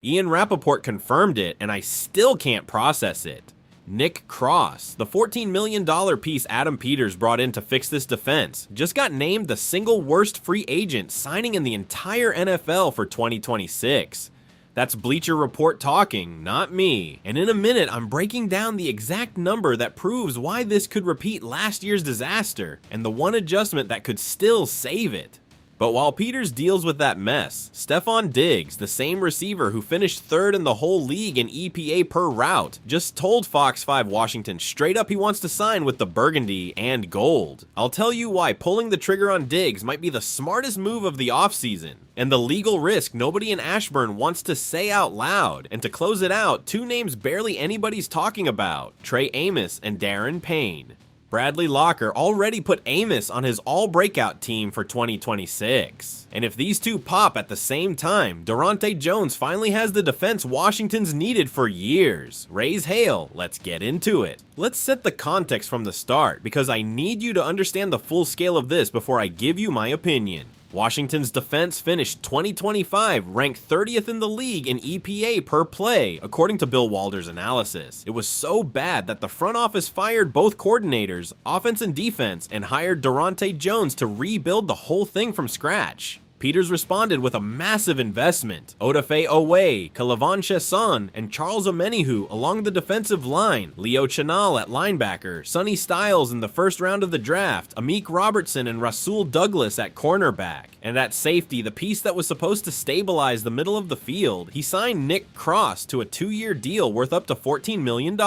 Ian Rapoport confirmed it, and I still can't process it. Nick Cross, the $14 million piece Adam Peters brought in to fix this defense, just got named the single worst free agent signing in the entire NFL for 2026. That's Bleacher Report talking, not me. And in a minute, I'm breaking down the exact number that proves why this could repeat last year's disaster, and the one adjustment that could still save it. But while Peters deals with that mess, Stefon Diggs, the same receiver who finished third in the whole league in EPA per route, just told Fox 5 Washington straight up he wants to sign with the burgundy and gold. I'll tell you why pulling the trigger on Diggs might be the smartest move of the offseason, and the legal risk nobody in Ashburn wants to say out loud. And to close it out, two names barely anybody's talking about, Trey Amos and Darren Payne. Bradley Locker already put Amos on his all-breakout team for 2026. And if these two pop at the same time, Durante Jones finally has the defense Washington's needed for years. Raise hail, let's get into it. Let's set the context from the start, because I need you to understand the full scale of this before I give you my opinion. Washington's defense finished 2025 ranked 30th in the league in EPA per play, according to Bill Walder's analysis. It was so bad that the front office fired both coordinators, offense and defense, and hired Durante Jones to rebuild the whole thing from scratch. Peters responded with a massive investment. Odafe Owe, Kalavan Chesson, and Charles Omenihu along the defensive line, Leo Chenal at linebacker, Sonny Styles in the first round of the draft, Amik Robertson and Rasul Douglas at cornerback. And at safety, the piece that was supposed to stabilize the middle of the field, he signed Nick Cross to a 2-year deal worth up to $14 million,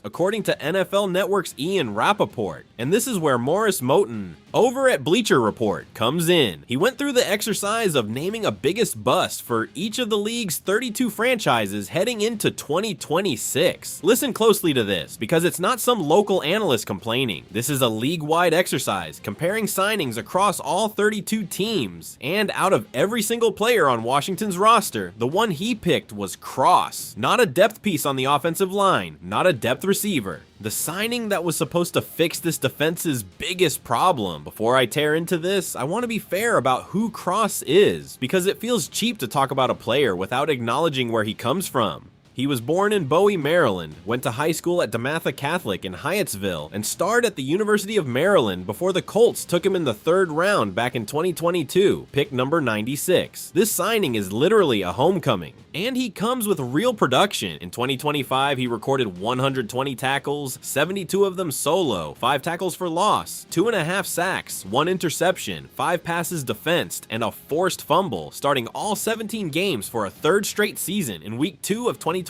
according to NFL Network's Ian Rapoport. And this is where Morris Moten, over at Bleacher Report, comes in. He went through the exercise of naming a biggest bust for each of the league's 32 franchises heading into 2026. Listen closely to this, because it's not some local analyst complaining. This is a league-wide exercise comparing signings across all 32 teams. And out of every single player on Washington's roster, the one he picked was Cross. Not a depth piece on the offensive line, not a depth receiver. The signing that was supposed to fix this defense's biggest problem. Before I tear into this, I want to be fair about who Cross is, because it feels cheap to talk about a player without acknowledging where he comes from. He was born in Bowie, Maryland, went to high school at DeMatha Catholic in Hyattsville, and starred at the University of Maryland before the Colts took him in the 3rd round back in 2022, pick number 96. This signing is literally a homecoming, and he comes with real production. In 2025, he recorded 120 tackles, 72 of them solo, 5 tackles for loss, 2.5 sacks, 1 interception, 5 passes defensed, and a forced fumble, starting all 17 games for a 3rd straight season. In week 2 of 2025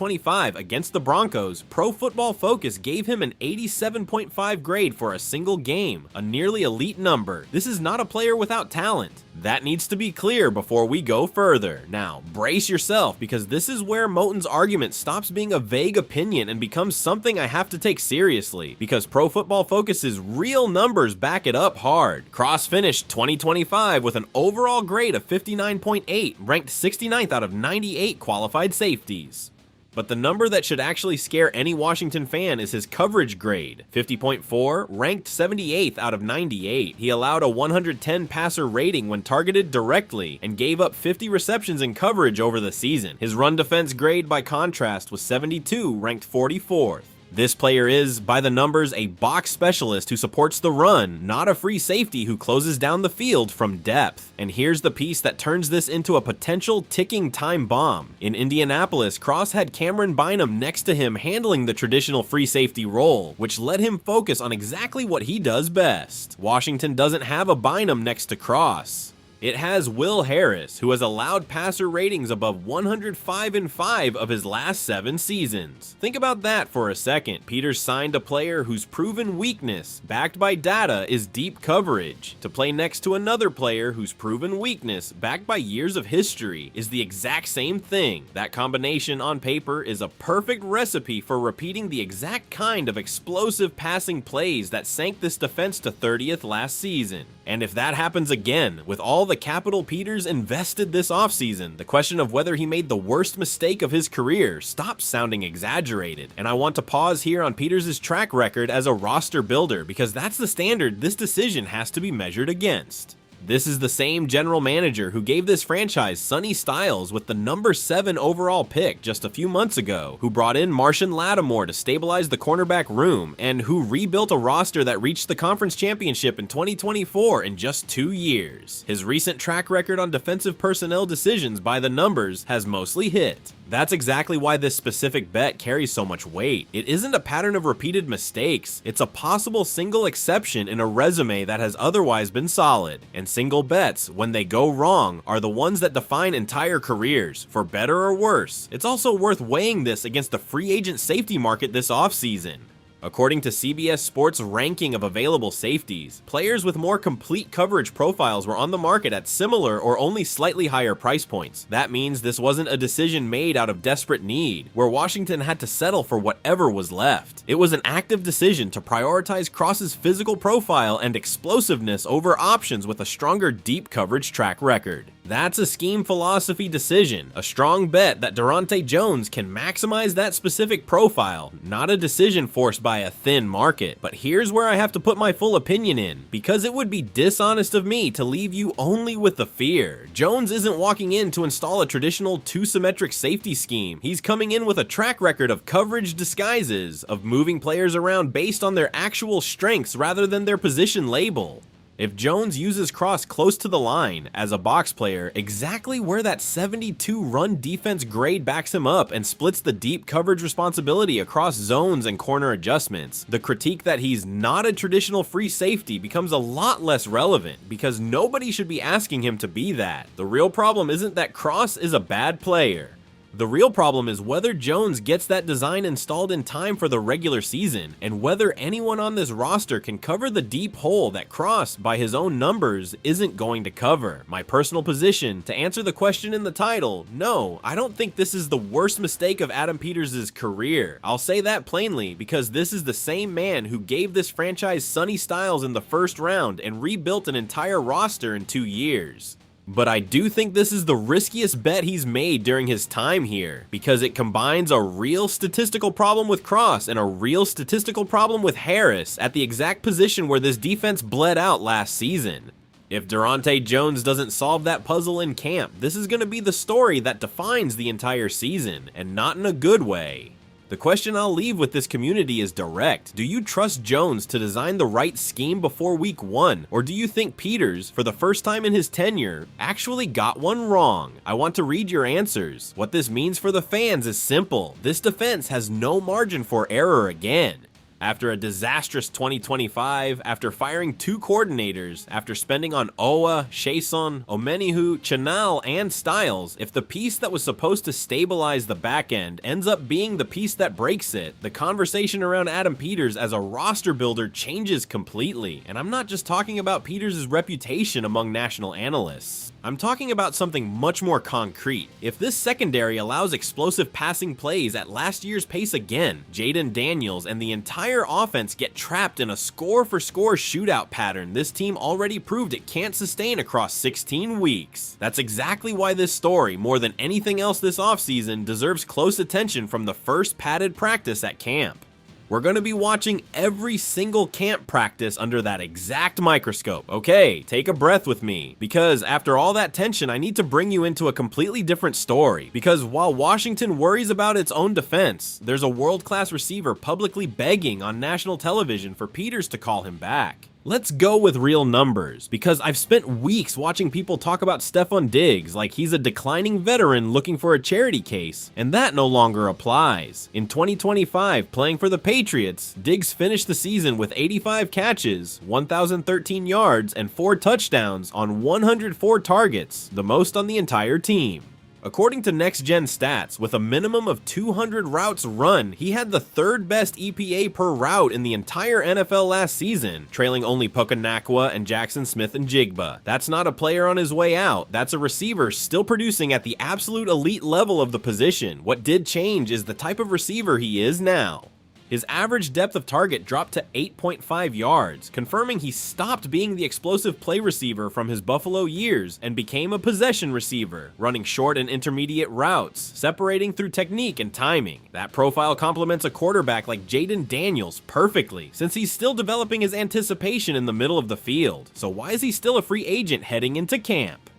against the Broncos, Pro Football Focus gave him an 87.5 grade for a single game, a nearly elite number. This is not a player without talent. That needs to be clear before we go further. Now, brace yourself, because this is where Moten's argument stops being a vague opinion and becomes something I have to take seriously, because Pro Football Focus's real numbers back it up hard. Cross finished 2025 with an overall grade of 59.8, ranked 69th out of 98 qualified safeties. But the number that should actually scare any Washington fan is his coverage grade, 50.4, ranked 78th out of 98. He allowed a 110 passer rating when targeted directly, and gave up 50 receptions in coverage over the season. His run defense grade, by contrast, was 72, ranked 44th. This player is, by the numbers, a box specialist who supports the run, not a free safety who closes down the field from depth. And here's the piece that turns this into a potential ticking time bomb. In Indianapolis, Cross had Cameron Bynum next to him handling the traditional free safety role, which let him focus on exactly what he does best. Washington doesn't have a Bynum next to Cross. It has Will Harris, who has allowed passer ratings above 105 in 5 of his last 7 seasons. Think about that for a second. Peters signed a player whose proven weakness, backed by data, is deep coverage, to play next to another player whose proven weakness, backed by years of history, is the exact same thing. That combination on paper is a perfect recipe for repeating the exact kind of explosive passing plays that sank this defense to 30th last season. And if that happens again, with all the capital Peters invested this offseason, the question of whether he made the worst mistake of his career stops sounding exaggerated. And I want to pause here on Peters' track record as a roster builder, because that's the standard this decision has to be measured against. This is the same general manager who gave this franchise Sonny Styles with the number 7 overall pick just a few months ago, who brought in Marshon Lattimore to stabilize the cornerback room, and who rebuilt a roster that reached the conference championship in 2024 in just 2 years. His recent track record on defensive personnel decisions by the numbers has mostly hit. That's exactly why this specific bet carries so much weight. It isn't a pattern of repeated mistakes, it's a possible single exception in a resume that has otherwise been solid. And single bets, when they go wrong, are the ones that define entire careers, for better or worse. It's also worth weighing this against the free agent safety market this offseason. According to CBS Sports' ranking of available safeties, players with more complete coverage profiles were on the market at similar or only slightly higher price points. That means this wasn't a decision made out of desperate need, where Washington had to settle for whatever was left. It was an active decision to prioritize Cross's physical profile and explosiveness over options with a stronger deep coverage track record. That's a scheme philosophy decision, a strong bet that Durante Jones can maximize that specific profile, not a decision forced by a thin market. But here's where I have to put my full opinion in, because it would be dishonest of me to leave you only with the fear. Jones isn't walking in to install a traditional two-symmetric safety scheme. He's coming in with a track record of coverage disguises, of moving players around based on their actual strengths rather than their position label. If Jones uses Cross close to the line, as a box player, exactly where that 72 run defense grade backs him up and splits the deep coverage responsibility across zones and corner adjustments, the critique that he's not a traditional free safety becomes a lot less relevant, because nobody should be asking him to be that. The real problem isn't that Cross is a bad player. The real problem is whether Jones gets that design installed in time for the regular season, and whether anyone on this roster can cover the deep hole that Cross, by his own numbers, isn't going to cover. My personal position, to answer the question in the title, no, I don't think this is the worst mistake of Adam Peters' career. I'll say that plainly, because this is the same man who gave this franchise Sonny Styles in the first round and rebuilt an entire roster in 2 years. But I do think this is the riskiest bet he's made during his time here, because it combines a real statistical problem with Cross and a real statistical problem with Harris at the exact position where this defense bled out last season. If Durante Jones doesn't solve that puzzle in camp, this is going to be the story that defines the entire season, and not in a good way. The question I'll leave with this community is direct. Do you trust Jones to design the right scheme before week 1? Or do you think Peters, for the first time in his tenure, actually got one wrong? I want to read your answers. What this means for the fans is simple. This defense has no margin for error again. After a disastrous 2025, after firing 2 coordinators, after spending on Owa, Chason, Omenihu, Chanel, and Styles, if the piece that was supposed to stabilize the back end ends up being the piece that breaks it, the conversation around Adam Peters as a roster builder changes completely. And I'm not just talking about Peters' reputation among national analysts. I'm talking about something much more concrete. If this secondary allows explosive passing plays at last year's pace again, Jaden Daniels and the entire offense get trapped in a score-for-score shootout pattern this team already proved it can't sustain across 16 weeks. That's exactly why this story, more than anything else this offseason, deserves close attention from the first padded practice at camp. We're going to be watching every single camp practice under that exact microscope. Okay, take a breath with me, because after all that tension, I need to bring you into a completely different story. Because while Washington worries about its own defense, there's a world-class receiver publicly begging on national television for Peters to call him back. Let's go with real numbers, because I've spent weeks watching people talk about Stefon Diggs like he's a declining veteran looking for a charity case, and that no longer applies. In 2025, playing for the Patriots, Diggs finished the season with 85 catches, 1,013 yards, and 4 touchdowns on 104 targets, the most on the entire team. According to Next Gen Stats, with a minimum of 200 routes run, he had the 3rd best EPA per route in the entire NFL last season, trailing only Puka Nacua and Jackson Smith-Njigba. That's not a player on his way out, that's a receiver still producing at the absolute elite level of the position. What did change is the type of receiver he is now. His average depth of target dropped to 8.5 yards, confirming he stopped being the explosive play receiver from his Buffalo years and became a possession receiver, running short and intermediate routes, separating through technique and timing. That profile complements a quarterback like Jayden Daniels perfectly, since he's still developing his anticipation in the middle of the field. So why is he still a free agent heading into camp?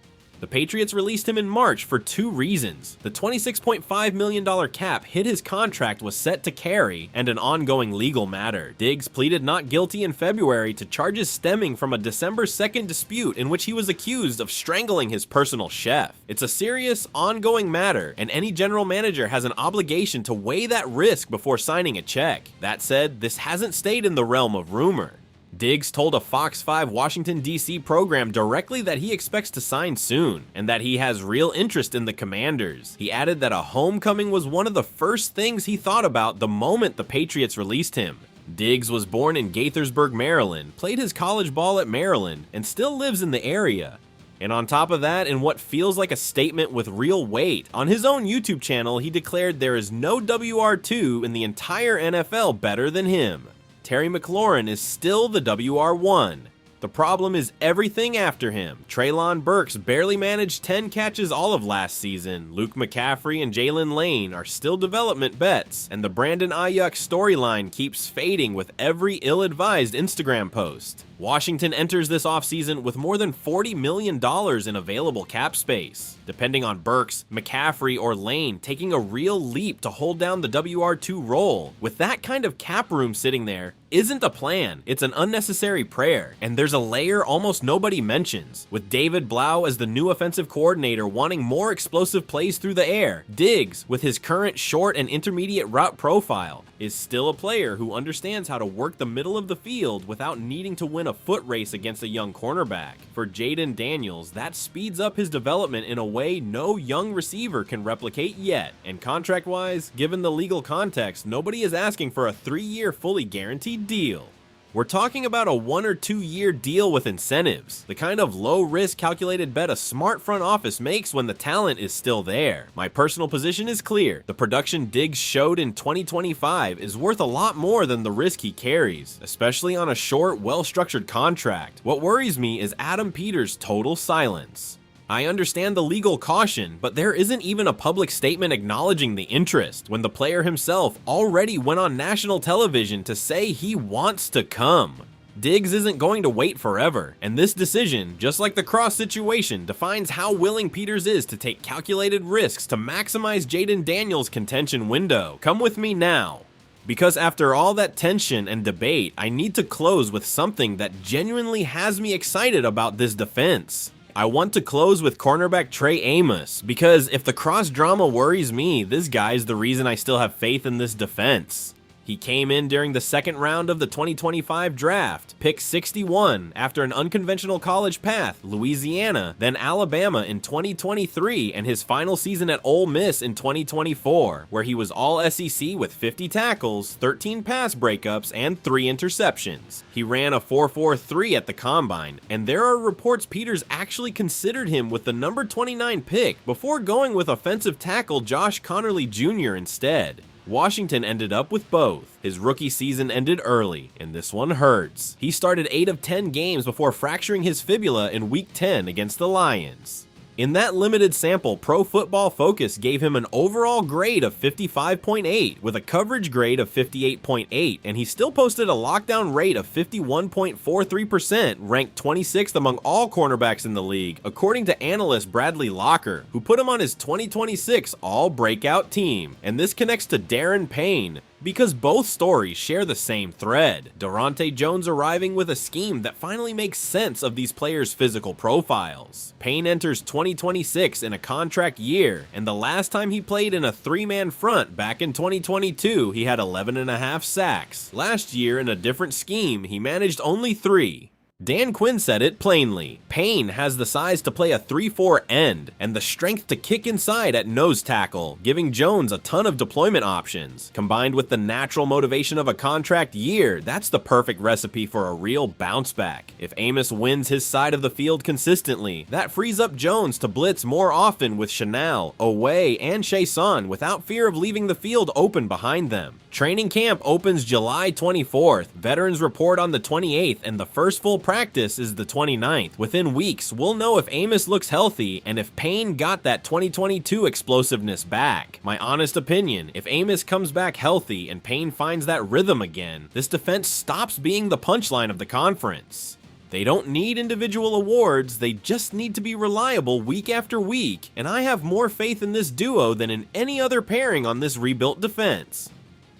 The Patriots released him in March for two reasons. The $26.5 million cap hit his contract was set to carry, and an ongoing legal matter. Diggs pleaded not guilty in February to charges stemming from a December 2nd dispute in which he was accused of strangling his personal chef. It's a serious, ongoing matter, and any general manager has an obligation to weigh that risk before signing a check. That said, this hasn't stayed in the realm of rumor. Diggs told a Fox 5 Washington, D.C. program directly that he expects to sign soon, and that he has real interest in the Commanders. He added that a homecoming was one of the first things he thought about the moment the Patriots released him. Diggs was born in Gaithersburg, Maryland, played his college ball at Maryland, and still lives in the area. And on top of that, in what feels like a statement with real weight, on his own YouTube channel he declared there is no WR2 in the entire NFL better than him. Terry McLaurin is still the WR1. The problem is everything after him. Treylon Burks barely managed 10 catches all of last season. Luke McCaffrey and Jalen Lane are still development bets, and the Brandon Ayuk storyline keeps fading with every ill-advised Instagram post. Washington enters this offseason with more than $40 million in available cap space. Depending on Burks, McCaffrey, or Lane taking a real leap to hold down the WR2 role, with that kind of cap room sitting there, isn't a plan, it's an unnecessary prayer. And there's a layer almost nobody mentions. With David Blau as the new offensive coordinator wanting more explosive plays through the air, Diggs, with his current short and intermediate route profile, is still a player who understands how to work the middle of the field without needing to win a foot race against a young cornerback. For Jayden Daniels, that speeds up his development in a way no young receiver can replicate yet. And contract-wise, given the legal context, nobody is asking for a 3-year fully guaranteed deal. We're talking about a 1 or 2 year deal with incentives, the kind of low-risk calculated bet a smart front office makes when the talent is still there. My personal position is clear. The production Diggs showed in 2025 is worth a lot more than the risk he carries, especially on a short, well-structured contract. What worries me is Adam Peters' total silence. I understand the legal caution, but there isn't even a public statement acknowledging the interest when the player himself already went on national television to say he wants to come. Diggs isn't going to wait forever, and this decision, just like the Cross situation, defines how willing Peters is to take calculated risks to maximize Jayden Daniels' contention window. Come with me now. Because after all that tension and debate, I need to close with something that genuinely has me excited about this defense. I want to close with cornerback Trey Amos, because if the Cross drama worries me, this guy's the reason I still have faith in this defense. He came in during the second round of the 2025 draft, pick 61, after an unconventional college path, Louisiana, then Alabama in 2023, and his final season at Ole Miss in 2024, where he was all SEC with 50 tackles, 13 pass breakups, and 3 interceptions. He ran a 4.43 at the combine, and there are reports Peters actually considered him with the number 29 pick before going with offensive tackle Josh Connerly Jr. instead. Washington ended up with both. His rookie season ended early, and this one hurts. He started 8 of 10 games before fracturing his fibula in Week 10 against the Lions. In that limited sample, Pro Football Focus gave him an overall grade of 55.8 with a coverage grade of 58.8, and he still posted a lockdown rate of 51.43%, ranked 26th among all cornerbacks in the league, according to analyst Bradley Locker, who put him on his 2026 All-Breakout team. And this connects to Darren Payne, because both stories share the same thread. Durante Jones arriving with a scheme that finally makes sense of these players' physical profiles. Payne enters 2026 in a contract year, and the last time he played in a 3-man front back in 2022, he had 11.5 sacks. Last year, in a different scheme, he managed only 3. Dan Quinn said it plainly. Payne has the size to play a 3-4 end, and the strength to kick inside at nose tackle, giving Jones a ton of deployment options. Combined with the natural motivation of a contract year, that's the perfect recipe for a real bounce back. If Amos wins his side of the field consistently, that frees up Jones to blitz more often with Chanel, Oweh, and Chason without fear of leaving the field open behind them. Training camp opens July 24th, veterans report on the 28th, and the first full practice is the 29th. Within weeks, we'll know if Amos looks healthy and if Payne got that 2022 explosiveness back. My honest opinion, if Amos comes back healthy and Payne finds that rhythm again, this defense stops being the punchline of the conference. They don't need individual awards, they just need to be reliable week after week, and I have more faith in this duo than in any other pairing on this rebuilt defense.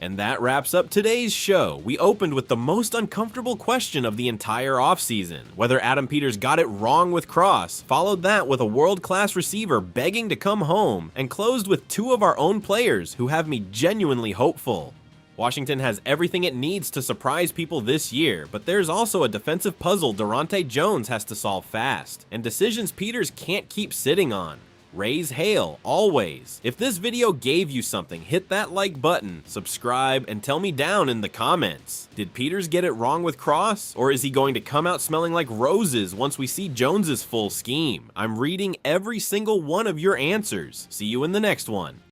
And that wraps up today's show. We opened with the most uncomfortable question of the entire offseason, whether Adam Peters got it wrong with Cross, followed that with a world-class receiver begging to come home, and closed with two of our own players who have me genuinely hopeful. Washington has everything it needs to surprise people this year, but there's also a defensive puzzle Durante Jones has to solve fast, and decisions Peters can't keep sitting on. Raise hail, always. If this video gave you something, hit that like button, subscribe, and tell me down in the comments. Did Peters get it wrong with Cross, or is he going to come out smelling like roses once we see Jones's full scheme? I'm reading every single one of your answers. See you in the next one.